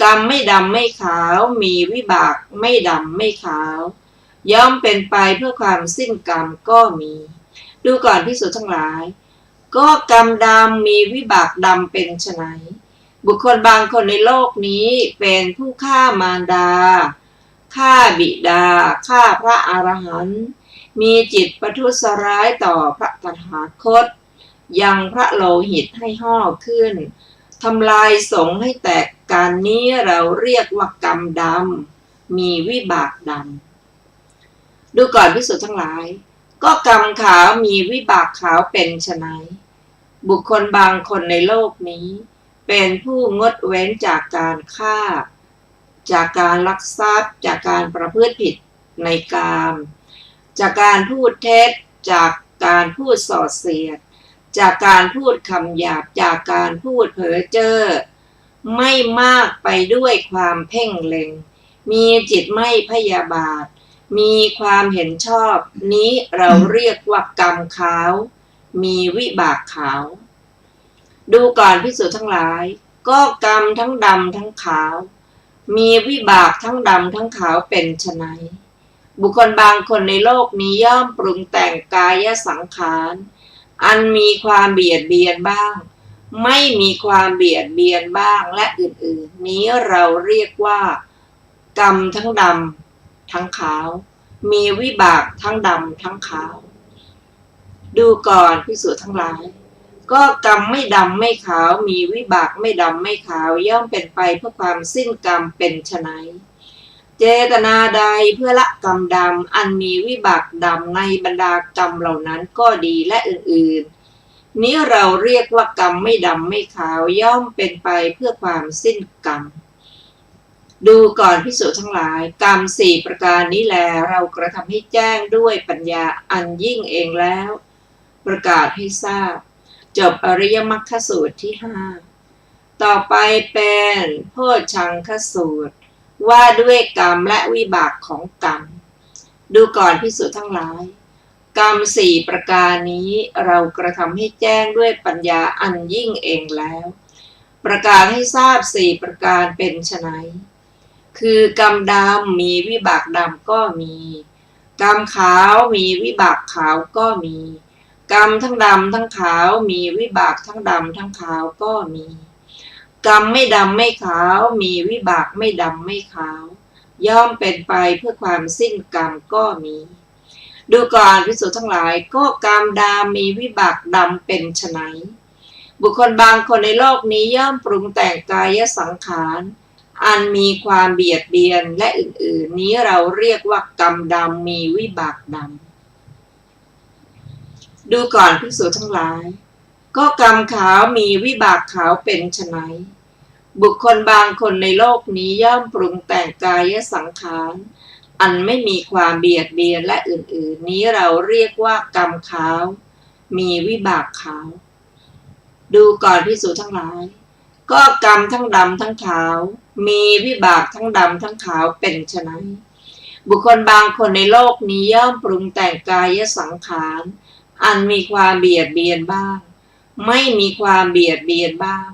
กรรมไม่ดำไม่ขาวมีวิบากไม่ดำไม่ขาวย่อมเป็นไปเพื่อความสิ้นกรรมก็มีดูก่อนภิกษุทั้งหลายก็กรรมดำมีวิบากดำเป็นไฉนบุคคลบางคนในโลกนี้เป็นผู้ฆ่ามารดาฆ่าบิดาฆ่าพระอรหันต์มีจิตประทุษร้ายต่อพระตถาคตยังพระโลหิตให้ห่อขึ้นทำลายสงฆ์ให้แตกกันนี้เราเรียกว่ากรรมดำมีวิบากดำดูก่อนภิกษุทั้งหลายก็กรรมขาวมีวิบากขาวเป็นไฉนบุคคลบางคนในโลกนี้เป็นผู้งดเว้นจากการฆ่าจากการลักทรัพย์จากการประพฤติผิดในกามจากการพูดเท็จจากการพูดส่อเสียดจากการพูดคำหยาบจากการพูดเพ้อเจ้อ ไม่มากไปด้วยความเพ่งเล็งมีจิตไม่พยาบาทมีความเห็นชอบนี้เราเรียกว่ากรรมขาวมีวิบากขาวดูก่อนภิกษุทั้งหลายก็กรรมทั้งดำทั้งขาวมีวิบากทั้งดำทั้งขาวเป็นไฉนบุคคลบางคนในโลกนี้ย่อมปรุงแต่งกายสังขารอันมีความเบียดเบียนบ้างไม่มีความเบียดเบียนบ้างและอื่นๆนี้เราเรียกว่ากรรมทั้งดำทั้งขาวมีวิบากทั้งดำทั้งขาวดูก่อนภิกษุทั้งหลายก็กรรมไม่ดำไม่ขาวมีวิบากไม่ดำไม่ขาวย่อมเป็นไปเพื่อความสิ้นกรรมเป็นไฉนเจตนาใดเพื่อละกรรมดำอันมีวิบากดำในบรรดากรรมเหล่านั้นก็ดีและอื่นๆนี้เราเรียกว่ากรรมไม่ดำไม่ขาวย่อมเป็นไปเพื่อความสิ้นกรรมดูก่อนภิกษุทั้งหลายกรรม4ประการนี้แลเรากระทำให้แจ้งด้วยปัญญาอันยิ่งเองแล้วประกาศให้ทราบจบอริยมรรคสูตรที่5ต่อไปเป็นโพชฌังคสูตรว่าด้วยกรรมและวิบากของกรรมดูก่อนภิกษุทั้งหลายกรรม4ประการนี้เรากระทำให้แจ้งด้วยปัญญาอันยิ่งเองแล้วประกาศให้ทราบ4ประการเป็นไฉนคือกรรมดำมีวิบากดำก็มีกรรมขาวมีวิบากขาวก็มีกรรมทั้งดำทั้งขาวมีวิบากทั้งดำทั้งขาวก็มีกรรมไม่ดำไม่ขาวมีวิบากไม่ดำไม่ขาวย่อมเป็นไปเพื่อความสิ้นกรรมก็มีดูก่อนภิกษุทั้งหลายก็กรรมดำมีวิบากดำเป็นไฉนบุคคลบางคนในโลกนี้ย่อมปรุงแต่งกายสังขารอันมีความเบียดเบียนและอื่นๆนี้เราเรียกว่ากรรมดำมีวิบากดำดูก่อนภิกษุทั้งหลายก็กรรมขาวมีวิบากขาวเป็นไฉนบุคคลบางคนในโลกนี้ย่อมปรุงแต่งกายสังขารอันไม่มีความเบียดเบียนและอื่นๆนี้เราเรียกว่ากรรมขาวมีวิบากขาวดูก่อนภิกษุทั้งหลายก็กรรมทั้งดำทั้งขาวมีวิบากทั้งดำทั้งขาวเป็นไฉนบุคคลบางคนในโลกนี้ย่อมปรุงแต่งกายสังขารอันมีความเบียดเบียนบ้างไม่มีความเบียดเบียนบ้าง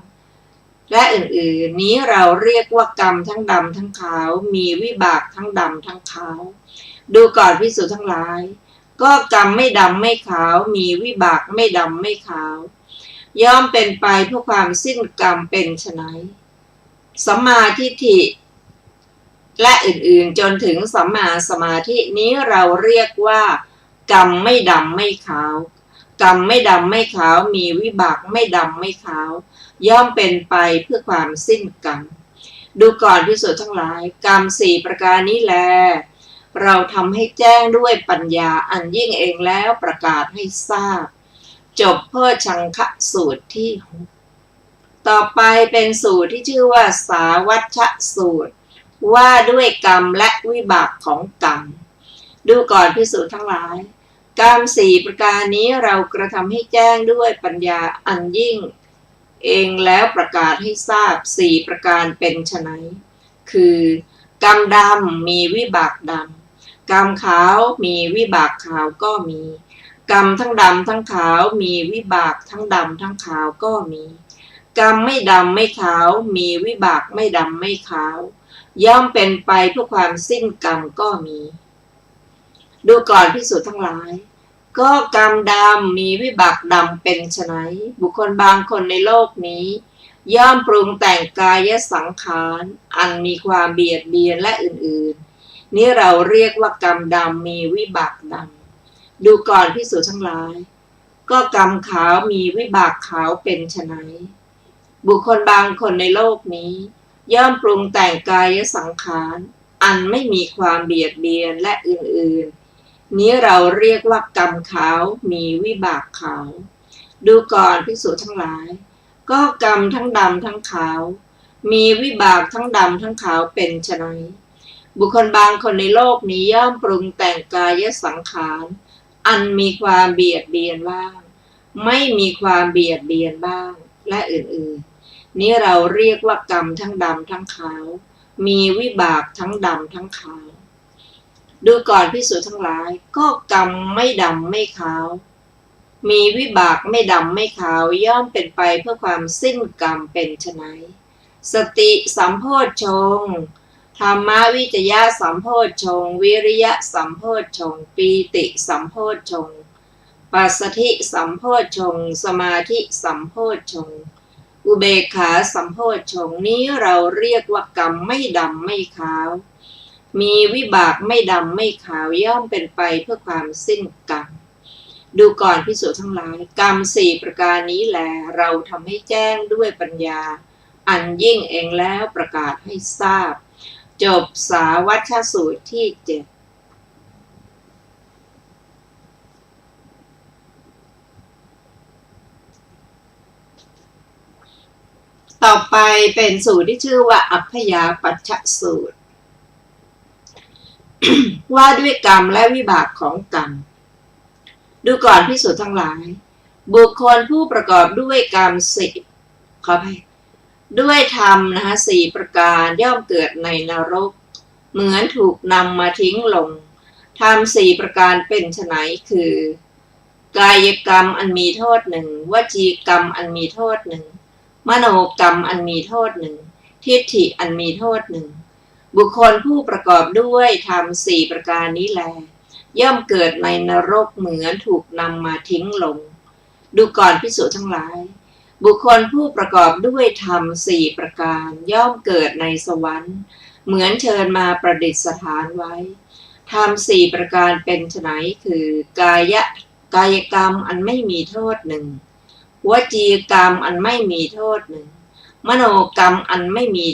และอื่นๆนี้เราเรียกว่ากรรมทั้งดำทั้งขาวมีวิบากทั้งดำทั้งขาวดูก่อนภิกษุทั้งหลายก็กรรมไม่ดำไม่ขาวมีวิบากไม่ดำไม่ขาวย่อมเป็นไปเพื่อความสิ้นกรรมเป็นไฉนสัมมาทิฏฐิและอื่นๆจนถึงสัมมาสมาธินี้เราเรียกว่ากรรมไม่ดำไม่ขาวกรรมไม่ดำไม่ขาวมีวิบากไม่ดำไม่ขาวย่อมเป็นไปเพื่อความสิ้นกรรมดูก่อนภิกษุทั้งหลายกรรม4ประการนี้แลเราทำให้แจ้งด้วยปัญญาอันยิ่งเองแล้วประกาศให้ทราบจบโพชฌังคสูตรที่6ต่อไปเป็นสูตรที่ชื่อว่าสาวัชชสูตรว่าด้วยกรรมและวิบากของกรรมดูก่อนภิกษุทั้งหลายกรรม4ประการนี้เรากระทำให้แจ้งด้วยปัญญาอันยิ่งเองแล้วประกาศให้ทราบ4ประการเป็นไฉนคือกรรมดำมีวิบากดำกรรมขาวมีวิบากขาวก็มีกรรมทั้งดำทั้งขาวมีวิบากทั้งดำทั้งขาวก็มีกรรมไม่ดำไม่ขาวมีวิบากไม่ดำไม่ขาวย่อมเป็นไปเพื่อความสิ้นกรรมก็มีดูก่อนภิกษุทั้งหลายก็กรรมดำมีวิบากดำเป็นไฉนบุคคลบางคนในโลกนี้ย่อมปรุงแต่งกายสังขารอันมีความเบียดเบียนและอื่นๆนี้เราเรียกว่ากรรมดำมีวิบากดำดูก่อนภิกษุทั้งหลายก็กรรมขาวมีวิบากขาวเป็นไฉนบุคคลบางคนในโลกนี้ย่อมปรุงแต่งกายสังขารอันไม่มีความเบียดเบียนและอื่นๆนี้เราเรียกว่ากรรมขาวมีวิบากขาวดูก่อนภิกษุทั้งหลายก็กรรมทั้งดำทั้งขาวมีวิบากทั้งดำทั้งขาวเป็นไฉนบุคคลบางคนในโลกนี้ย่อมปรุงแต่งกายสังขารอันมีความเบียดเบียนบ้างไม่มีความเบียดเบียนบ้างและอื่น นี้เราเรียกว่ากรรมทั้งดำทั้งขาวมีวิบากทั้งดำทั้งขาวดูก่อนภิกษุทั้งหลายก็กรรมไม่ดำไม่ขาวมีวิบากไม่ดำไม่ขาวย่อมเป็นไปเพื่อความสิ้นกรรมเป็นไฉนสติสัมโพชฌงค์ธรรมวิจยะสัมโพชฌงค์วิริยะสัมโพชฌงค์ปีติสัมโพชฌงค์ปัสสัทธิสัมโพชฌงค์สมาธิสัมโพชฌงค์อุเบกขาสัมโพชฌงค์นี้เราเรียกว่ากรรมไม่ดำไม่ขาวมีวิบากไม่ดำไม่ขาวย่อมเป็นไปเพื่อความสิ้นกรรมดูก่อนภิกษุทั้งหลายกรรม4ประการนี้แลเราทำให้แจ้งด้วยปัญญาอันยิ่งเองแล้วประกาศให้ทราบจบสาวัชชสูตรที่ 7ต่อไปเป็นสูตรที่ชื่อว่าอัพยาปัชชสูตร ว่าด้วยกรรมและวิบากของกรรมดูก่อนภิกษุทั้งหลายบุคคลผู้ประกอบด้วยกรรม10ขออภัยด้วยธรรมนะคะ4ประการย่อมเกิดในนรกเหมือนถูกนำมาทิ้งลงธรรม4ประการเป็นไฉนคือกายกรรมอันมีโทษหนึ่งวจีกรรมอันมีโทษหนึ่งมโนกรรมอันมีโทษหนึ่งทิฏฐิอันมีโทษหนึ่งบุคคลผู้ประกอบด้วยธรรม4ประการนี้แลย่อมเกิดในนรกเหมือนถูกนำมาทิ้งลงดูก่อนภิกษุทั้งหลายบุคคลผู้ประกอบด้วยธรรม4ประการย่อมเกิดในสวรรค์เหมือนเชิญมาประดิษฐานไว้ธรรม4ประการเป็นไฉนคือกายกรรมอันไม่มีโทษหนึ่งวจีกรรมอันไม่มีโทษหนึ่งมโนกรรมอันไม่มี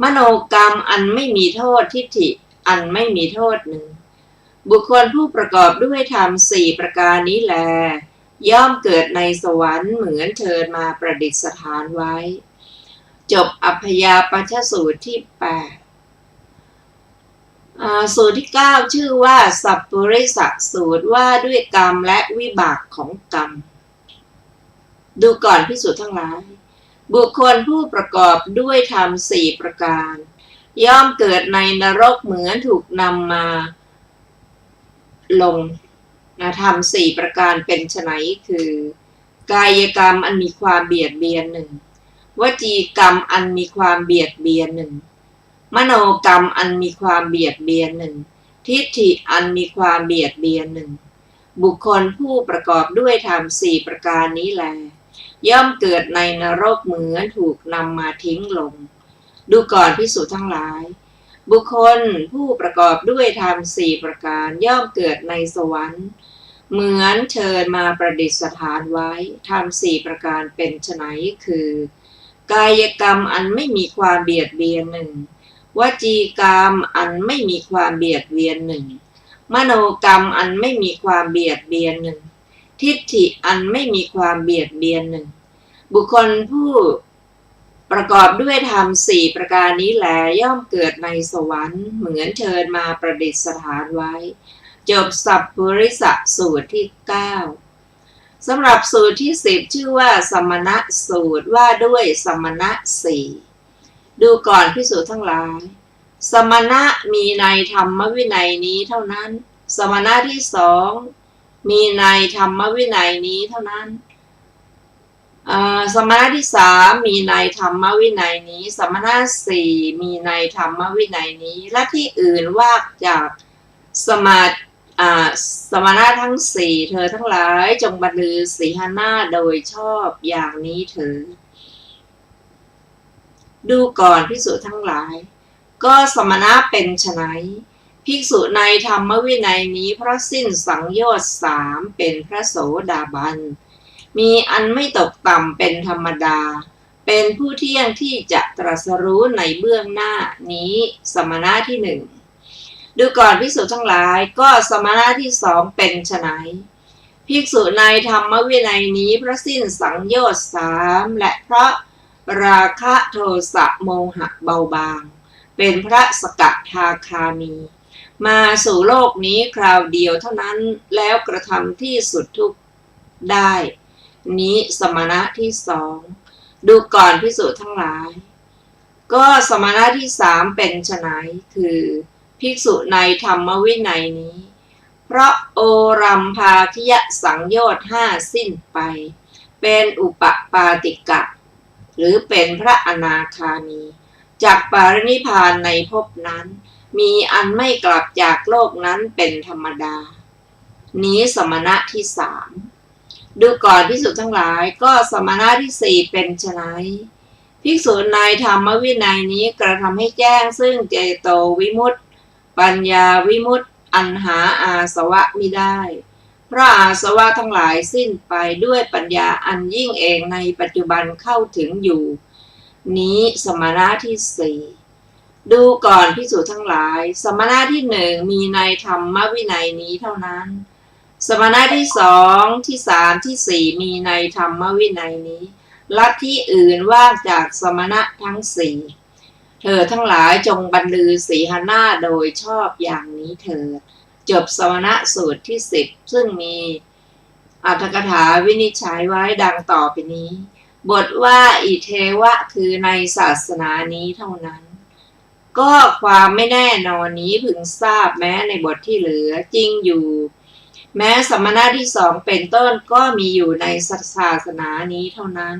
มโนกรรมอันไม่มีโทษทิฏฐิอันไม่มีโทษหนึ่งบุคคลผู้ประกอบด้วยธรรม4ประการนี้แลย่อมเกิดในสวรรค์เหมือนเชิญมาประดิษฐานไว้จบอัพยาปัชชสูตรที่ 8สูตรที่ 9ชื่อว่าสัพปุริสสูตรว่าด้วยกรรมและวิบากของกรรมดูก่อนภิกษุทั้งหลายบุคคลผู้ประกอบด้วยธรรม4ประการย่อมเกิดในนรกเหมือนถูกนำมาลงธรรม4ประการเป็นไฉนคือกายกรรมอันมีความเบียดเบียนหนึ่งวจีกรรมอันมีความเบียดเบียนหนึ่งมโนกรรมอันมีความเบียดเบียนหนึ่งทิฏฐิอันมีความเบียดเบียนหนึ่งบุคคลผู้ประกอบด้วยธรรม4ประการนี้แลย่อมเกิดในนรกเหมือนถูกนำมาทิ้งลงดูก่อนภิกษุทั้งหลายบุคคลผู้ประกอบด้วยธรรม4ประการย่อมเกิดในสวรรค์เหมือนเชิญมาประดิษฐานไว้ธรรม4ประการเป็นไฉนคือกายกรรมอันไม่มีความเบียดเบียนหนึ่งวจีกรรมอันไม่มีความเบียดเบียนหนึ่งมโนกรรมอันไม่มีความเบียดเบียนหนึ่งทิฏฐิอันไม่มีความเบียดเบียนหนึ่งบุคคลผู้ประกอบด้วยธรรม4ประการนี้แลย่อมเกิดในสวรรค์เหมือนเชิญมาประดิษฐานไว้จบสัพปุริสสูตรที่ 9สำหรับสูตรที่ 10ชื่อว่าสมณะสูตรว่าด้วยสมณะ4ดูก่อนภิกษุทั้งหลายสมณะมีในธรรมวินัยนี้เท่านั้นสมณะที่2มีในธรรมวินัยนี้เท่านั้นสมณะที่3มีในธรรมวินัยนี้สมณะ4มีในธรรมวินัยนี้และที่อื่นว่าจากสมณะทั้ง4เธอทั้งหลายจงบรรลือสีหน้าโดยชอบอย่างนี้เถิดดูก่อนภิกษุทั้งหลายก็สมณะเป็นไฉนภิกษุในธรรมวินัยนี้เพราะสิ้นสังโยชน์3เป็นพระโสดาบันมีอันไม่ตกต่ำเป็นธรรมดาเป็นผู้เที่ยงที่จะตรัสรู้ในเบื้องหน้านี้สมณะที่ 1ดูก่อนภิกษุทั้งหลายก็สมณะที่2เป็นไฉนภิกษุในธรรมวินัยนี้เพราะสิ้นสังโยชน์3และเพราะราคะโทสะโมหะเบาบางเป็นพระสกทาคามีมาสู่โลกนี้คราวเดียวเท่านั้นแล้วกระทำที่สุดทุกข์ได้นี้สมณะที่ ดูก่อนภิกษุทั้งหลายก็สมณะที่สามเป็นไฉนคือภิกษุในธรรมวินัยนี้เพราะโอรัมภาคิยสังโยชน์ห้าสิ้นไปเป็นอุปปาติกะหรือเป็นพระอนาคามีจากปรินิพพานในภพนั้นมีอันไม่กลับจากโลกนั้นเป็นธรรมดานี้สมณะที่สามดูก่อนภิกษุทั้งหลายก็สมณะที่สี่เป็นไฉนภิกษุในธรรมวินัยนี้กระทำให้แจ้งซึ่งเจโตวิมุตติปัญญาวิมุตติอันหาอาสวะมิได้เพราะอาสวะทั้งหลายสิ้นไปด้วยปัญญาอันยิ่งเองในปัจจุบันเข้าถึงอยู่นี้สมณะที่สี่ดูก่อนภิกษุทั้งหลายสมณะที่หนึ่งมีในธรรมวินัยนี้เท่านั้นสมณะที่สองที่สามที่สี่มีในธรรมวินัยนี้ลัทธิอื่นว่างจากสมณะทั้งสี่เธอทั้งหลายจงบรรลือสีหน้าโดยชอบอย่างนี้เถิดจบสมณะสูตรที่10ซึ่งมีอรรถกถาวินิจฉัยไว้ดังต่อไปนี้บทว่าอิเทวะคือในศาสนานี้เท่านั้นก็ความไม่แน่นอนนี้พึงทราบแม้ในบทที่เหลือจริงอยู่แม้สมณะที่สองเป็นต้นก็มีอยู่ในศาสนานี้เท่านั้น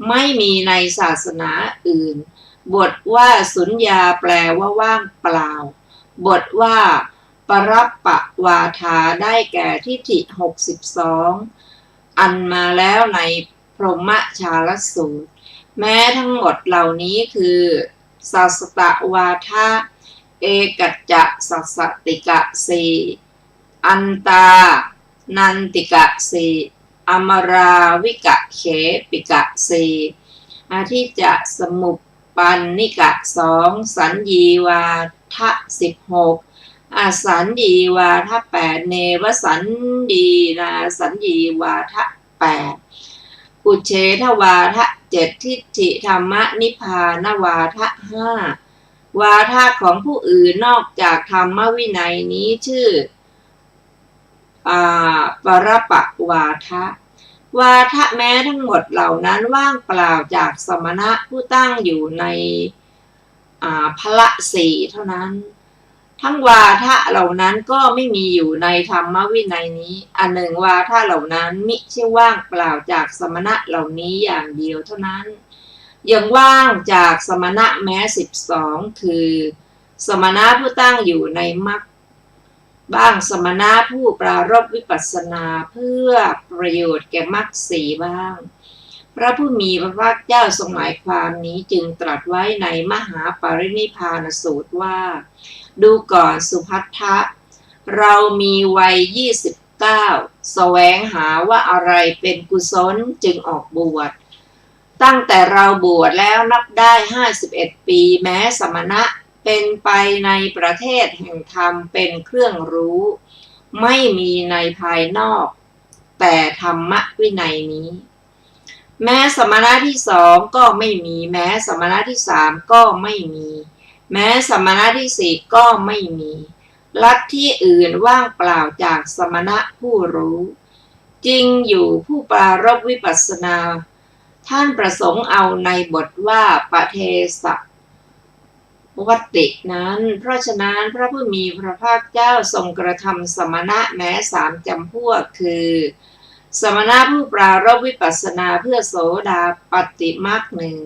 ไม่มีในศาสนาอื่นบทว่าสุญญาแปลว่าว่างเปล่าบทว่าปรัปปวาทาได้แก่ทิฏฐิ62อันมาแล้วในพรหมชาลสูตรแม้ทั้งหมดเหล่านี้คือสัสตวาทะเอกัจจะสัสติกะสีอันตานันติกะสีอมราวิกะเขปิกะสีอาทิจะสมุปปันนิกะ2สัญญีวาทะ16อสัญญีวาทะ8เนวสัญญีนาสัญญีวาทะ8อุเฉทวาทะ7ทิฏฐิธรรมนิพพานวาทะ5วาทะของผู้อื่นนอกจากธรรมวินัยนี้ชื่อปรปักวาทะวาทะแม้ทั้งหมดเหล่านั้นว่างเปล่าจากสมณะผู้ตั้งอยู่ในพละสี่เท่านั้นทั้งวาทะเหล่านั้นก็ไม่มีอยู่ในธรรมวินัยนี้อันหนึ่งวาทะเหล่านั้นมิใช่ว่างเปล่าจากสมณะเหล่านี้อย่างเดียวเท่านั้นยังว่างจากสมณะแม้12คือสมณะผู้ตั้งอยู่ในมรรคบ้างสมณะผู้ปรารภวิปัสสนาเพื่อประโยชน์แก่มรรคสี่บ้างพระผู้มีพระภาคเจ้าทรงหมายความนี้จึงตรัสไว้ในมหาปรินิพพานสูตรว่าดูก่อนสุภัททะเรามีวัย29แสวงหาว่าอะไรเป็นกุศลจึงออกบวชตั้งแต่เราบวชแล้วนับได้51ปีแม้สมณะเป็นไปในประเทศแห่งธรรมเป็นเครื่องรู้ไม่มีในภายนอกแต่ธรรมวินัยนี้แม้สมณะที่สองก็ไม่มีแม้สมณะที่สามก็ไม่มีแม้สมณะที่สี่ก็ไม่มีลัทธิอื่นว่างเปล่าจากสมณะผู้รู้จริงอยู่ผู้ปรารภวิปัสสนาท่านประสงค์เอาในบทว่าปเทสะวัตตินั้นเพราะฉะนั้นพระผู้มีพระภาคเจ้าทรงกระทำสมณะแม้3จำพวกคือสมณะผู้ปรารภวิปัสสนาเพื่อโสดาปัตติมรรคหนึ่ง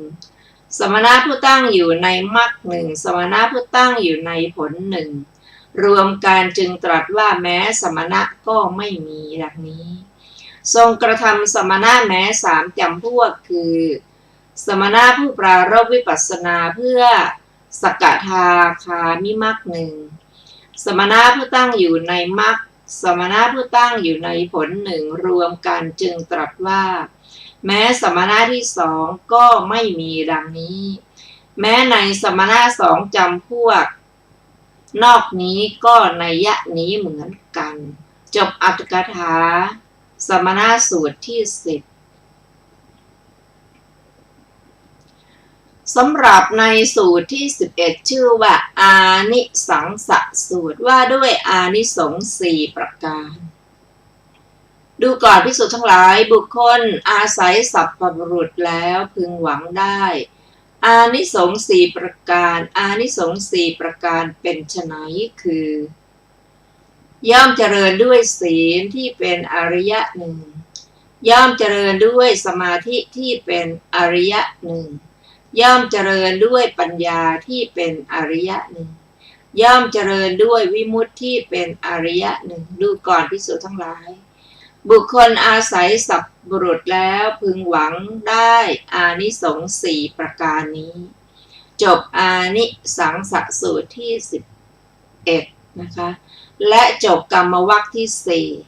สมณะผู้ตั้งอยู่ในมรรคหนึ่งสมณะผู้ตั้งอยู่ในผลหนึ่งรวมกันจึงตรัสว่าแม้สมณะก็ไม่มีดังนี้ทรงกระทำสมณะแม้3จำพวกคือสมณะผู้ปรารภวิปัสสนาเพื่อสกทาคามิมรรคหนึ่งสมณะผู้ตั้งอยู่ในมรรคสมณะผู้ตั้งอยู่ในผลหนึ่งรวมกันจึงตรัสว่าแม้สมณะที่สองก็ไม่มีดังนี้แม้ในสมณะ2จำพวกนอกนี้ก็นัยยะนี้เหมือนกันจบอรรถกถาสมณะสูตรที่10สำหรับในสูตรที่11ชื่อว่าอานิสังสสูตรว่าด้วยอานิสงส์4ประการ ดูก่อนภิกษุทั้งหลายบุคคลอาศัยสัพพบุรุษแล้วพึงหวังได้อานิสงส์4ประการอานิสงส์4ประการเป็นไฉนคือย่อมเจริญด้วยศีลที่เป็นอริยะหนึ่งย่อมเจริญด้วยสมาธิที่เป็นอริยะหนึ่งย่อมเจริญด้วยปัญญาที่เป็นอริยะหนึ่งย่อมเจริญด้วยวิมุตติที่เป็นอริยะหนึ่งดูก่อนภิกษุทั้งหลายบุคคลอาศัยสัพพบุรุษแล้วพึงหวังได้อานิสงส์4ประการนี้จบอานิสังสสูตรที่11นะคะและจบกรรมวรรคที่4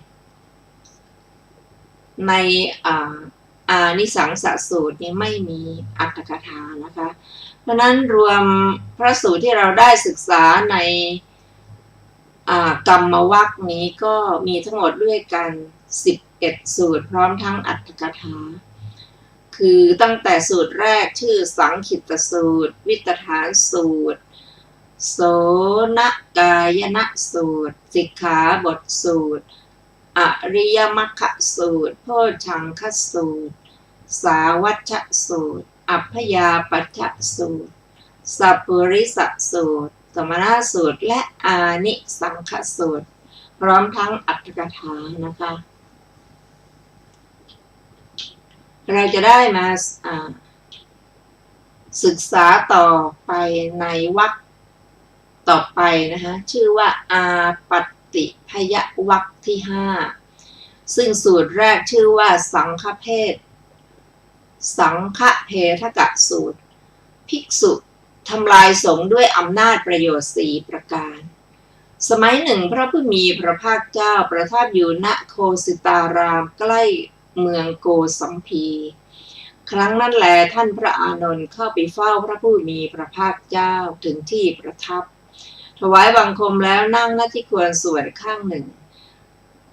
ในอานิสังสสูตรนี้ไม่มีอรรถกถานะคะเพราะนั้นรวมพระสูตรที่เราได้ศึกษาในกรรมวรรคนี้ก็มีทั้งหมดด้วยกัน11สูตรพร้อมทั้งอรรถกถาคือตั้งแต่สูตรแรกชื่อสังขิตสูตรวิตฐานสูตรโสนกายนสูตรสิกขาบทสูตรอริยมรรคสูตรโพชฌังคสูตรสาวัชชสูตรอัพพยาปัชชสูตรสัพพุริสสูตรสมณสูตรและอานิสังขสูตรพร้อมทั้งอรรถกถานะคะเราจะได้มาศึกษาต่อไปในวรรคต่อไปนะคะชื่อว่าอาปัตติพยวรรคที่5ซึ่งสูตรแรกชื่อว่าสังฆเพศสังฆเพทกสูตรภิกษุทำลายสงฆ์ด้วยอำนาจประโยชน์4ประการสมัยหนึ่งพระผู้มีพระภาคเจ้าประทับอยู่ณโคสิตารามใกล้เมืองโกสัมพีครั้งนั้นแลท่านพระอานนท์เข้าไปเฝ้าพระผู้มีพระภาคเจ้าถึงที่ประทับถวายบังคมแล้วนั่งณที่ควรส่วนข้างหนึ่ง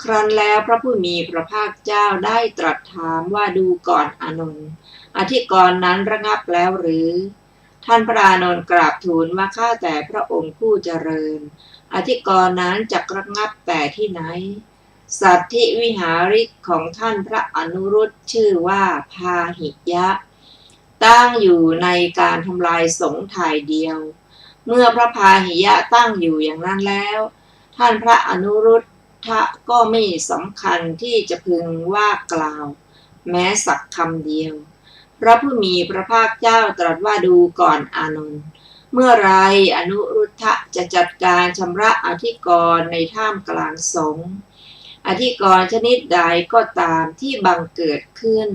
ครั้นแล้วพระผู้มีพระภาคเจ้าได้ตรัสถามว่าดูก่อนอานนท์อธิกรณ์นั้นระงับแล้วหรือท่านพระอานนท์กราบทูลว่าข้าแต่พระองค์ผู้เจริญอธิกรณ์นั้นจักระงับแต่ที่ไหนสัตถิวิหาริกของท่านพระอนุรุตชื่อว่าพาหิยะตั้งอยู่ในการทำลายสงฆ์ถ่ายเดียวเมื่อพระพาหิยะตั้งอยู่อย่างนั้นแล้วท่านพระอนุรุตก็ไม่สำคัญที่จะพึงว่ากล่าวแม้สักคำเดียวพระผู้มีพระภาคเจ้าตรัสว่าดูก่อนอานนท์เมื่อไรอนุรุทธะจะจัดการชำระอธิกรณ์ในท่ามกลางสงฆ์อธิกรณ์ชนิดใดก็ตามที่บังเกิดขึ้น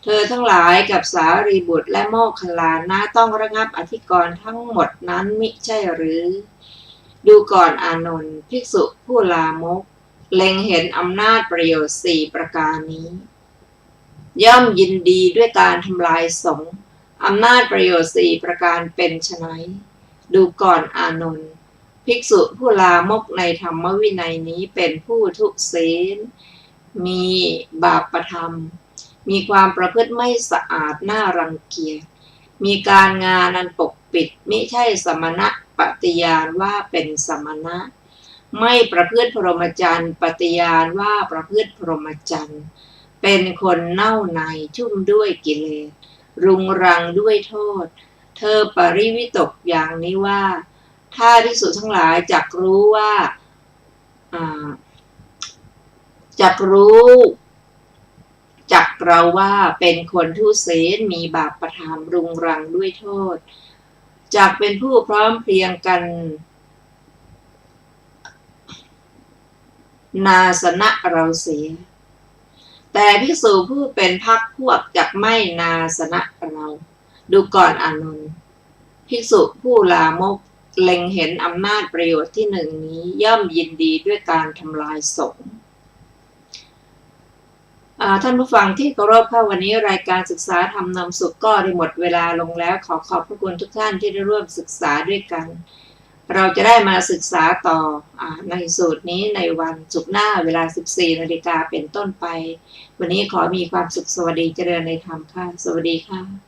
เธอทั้งหลายกับสารีบุตรและโมคคัลลานะต้องระงับอธิกรณ์ทั้งหมดนั้นมิใช่หรือดูก่อนอานนท์ภิกษุผู้ลามกเล็งเห็นอำนาจประโยชน์4ประการนี้ย่อมยินดีด้วยการทำลายสงฆ์อำนาจประโยชน์4ประการเป็นไฉนดูก่อนอานนท์ภิกษุผู้ลามกในธรรมวินัยนี้เป็นผู้ทุศีลมีบาปธรรมมีความประพฤติไม่สะอาดน่ารังเกียจมีการงานอันปกปิดมิใช่สมณะปฏิญาณว่าเป็นสมณะไม่ประพฤติพรหมจรรย์ปฏิญาณว่าประพฤติพรหมจรรย์เป็นคนเน่าในชุ่มด้วยกิเลสรุงรังด้วยโทษเธอปริวิตกอย่างนี้ว่าถ้าภิกษุทั้งหลายจักรู้ว่าจักเราว่าเป็นคนทุศีลมีบาปธรรมรุงรังด้วยโทษจักเป็นผู้พร้อมเพรียงกันนาสนะเราเสียแต่ภิกษุผู้เป็นพรรคพวกจักไม่นาสนะเราดูก่อนอานนท์ภิกษุผู้ลามกเล็งเห็นอำนาจประโยชน์ที่หนึ่งนี้ย่อมยินดีด้วยการทำลายสงฆ์ท่านผู้ฟังที่เคารพค่ะวันนี้รายการศึกษาธรรมนำสุขก็ได้หมดเวลาลงแล้วขอขอบพระคุณทุกท่านที่ได้ร่วมศึกษาด้วยกันเราจะได้มาศึกษาต่อในสูตรนี้ในวันศุกร์หน้าเวลา 14 นาฬิกาเป็นต้นไปวันนี้ขอมีความสุขสวัสดีเจริญในธรรมค่ะสวัสดีค่ะ